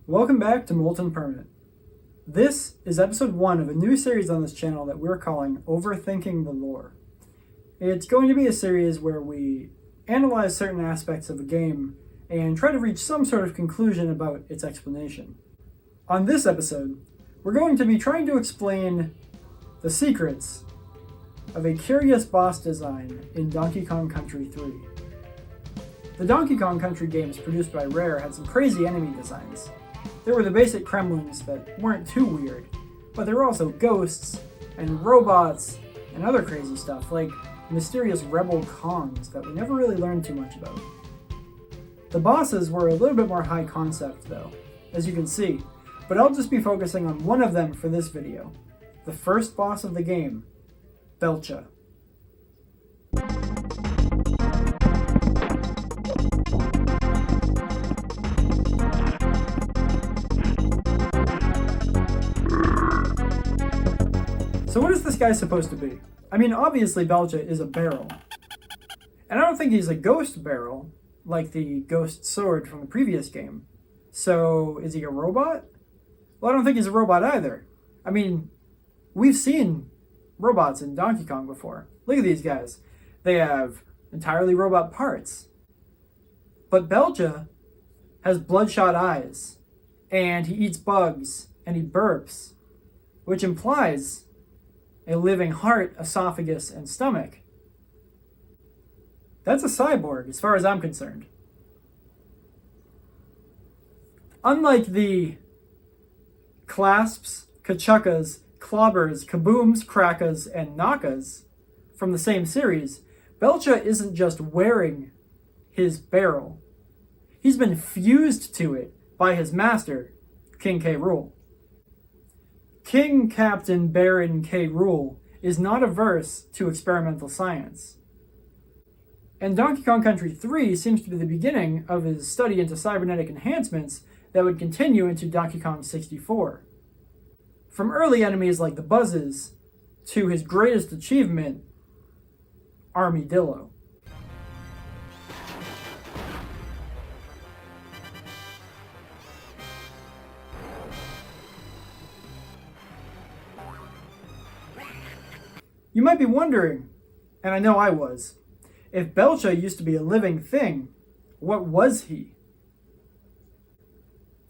Welcome back to Molten Permanent. This is episode 1 of a new series on this channel that we're calling Overthinking the Lore. It's going to be a series where we analyze certain aspects of a game and try to reach some sort of conclusion about its explanation. On this episode, we're going to be trying to explain the secrets of a curious boss design in Donkey Kong Country 3. The Donkey Kong Country games produced by Rare had some crazy enemy designs. There were the basic Kremlings that weren't too weird, but there were also ghosts and robots and other crazy stuff like mysterious rebel Kongs that we never really learned too much about. The bosses were a little bit more high concept though, as you can see, but I'll just be focusing on one of them for this video. The first boss of the game, Belcha. So what is this guy supposed to be? I mean, obviously Belcha is a barrel. And I don't think he's a ghost barrel, like the ghost sword from the previous game. So, is he a robot? Well, I don't think he's a robot either. I mean, we've seen robots in Donkey Kong before. Look at these guys. They have entirely robot parts. But Belcha has bloodshot eyes, and he eats bugs, and he burps, which implies a living heart, esophagus, and stomach. That's a cyborg, as far as I'm concerned. Unlike the clasps, kachuckas, clobbers, kabooms, crackas, and knockas from the same series, Belcha isn't just wearing his barrel. He's been fused to it by his master, King K. Rool. King Captain Baron K. Rool is not averse to experimental science. And Donkey Kong Country 3 seems to be the beginning of his study into cybernetic enhancements that would continue into Donkey Kong 64. From early enemies like the Buzzes to his greatest achievement, Armadillo. You might be wondering, and I know I was, if Belcha used to be a living thing, what was he?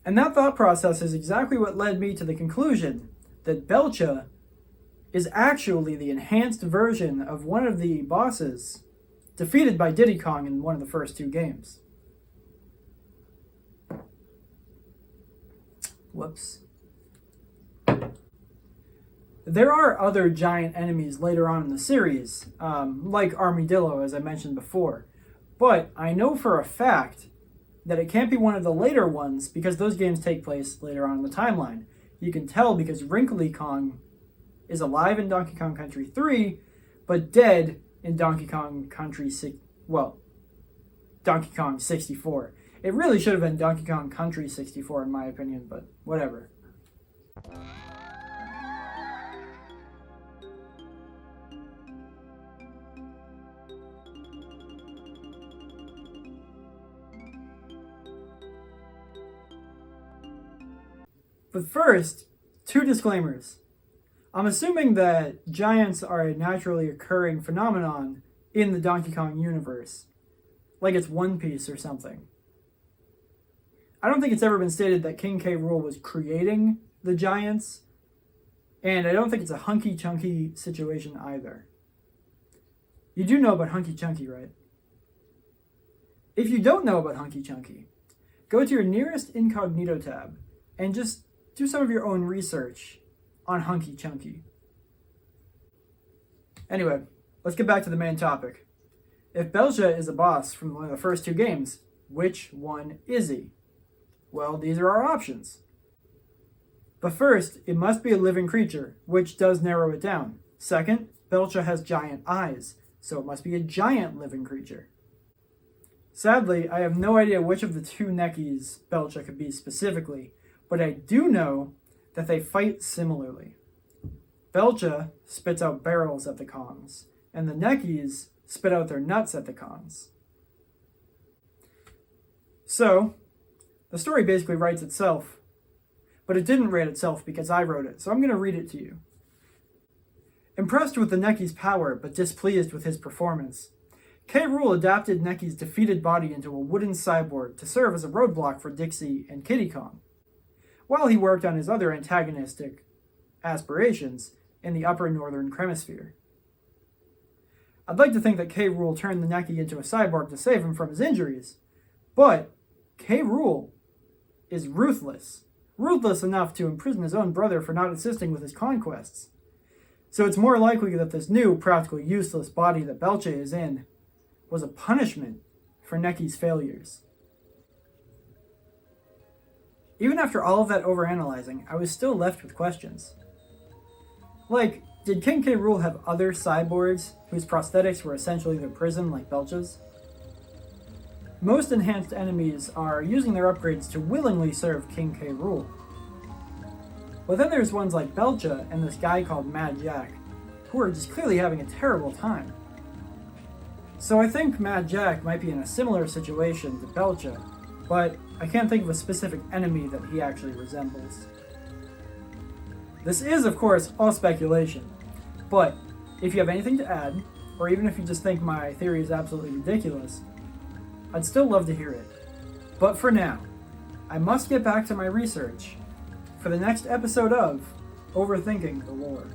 And that thought process is exactly what led me to the conclusion that Belcha is actually the enhanced version of one of the bosses defeated by Diddy Kong in one of the first 2 games. Whoops. There are other giant enemies later on in the series, like Armadillo, as I mentioned before. But I know for a fact that it can't be one of the later ones because those games take place later on in the timeline. You can tell because Wrinkly Kong is alive in Donkey Kong Country 3, but dead in Donkey Kong Country Donkey Kong 64. It really should have been Donkey Kong Country 64 in my opinion, but whatever. But first, 2 disclaimers. I'm assuming that giants are a naturally occurring phenomenon in the Donkey Kong universe, like it's One Piece or something. I don't think it's ever been stated that King K. Rool was creating the giants, and I don't think it's a Hunky Chunky situation either. You do know about Hunky Chunky, right? If you don't know about Hunky Chunky, go to your nearest incognito tab and just do some of your own research on Hunky Chunky. Anyway, let's get back to the main topic. If Belcha is a boss from one of the first 2 games, which one is he? Well, these are our options. But first, it must be a living creature, which does narrow it down. Second, Belcha has giant eyes, so it must be a giant living creature. Sadly, I have no idea which of the 2 Neckys Belcha could be specifically, but I do know that they fight similarly. Belcha spits out barrels at the Kongs, and the Neckys spit out their nuts at the Kongs. So, the story basically writes itself but it didn't rate itself because I wrote it, so I'm going to read it to you. Impressed with the Necky's power, but displeased with his performance, K. Rool adapted Necky's defeated body into a wooden cyborg to serve as a roadblock for Dixie and Kiddy Kong, while he worked on his other antagonistic aspirations in the upper northern hemisphere. I'd like to think that K. Rool turned the Necky into a cyborg to save him from his injuries, but K. Rool is ruthless enough to imprison his own brother for not assisting with his conquests. So it's more likely that this new, practically useless body that Belcha is in was a punishment for Necky's failures. Even after all of that overanalyzing, I was still left with questions. Like, did King K. Rool have other cyborgs whose prosthetics were essentially their prison like Belcha's? Most enhanced enemies are using their upgrades to willingly serve King K. Rool. But then there's ones like Belcha and this guy called Mad Jack, who are just clearly having a terrible time. So I think Mad Jack might be in a similar situation to Belcha, but I can't think of a specific enemy that he actually resembles. This is, of course, all speculation, but if you have anything to add, or even if you just think my theory is absolutely ridiculous, I'd still love to hear it. But for now, I must get back to my research for the next episode of Overthinking the Lore.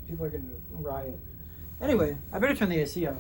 People are going to riot. Anyway, I better turn the AC off.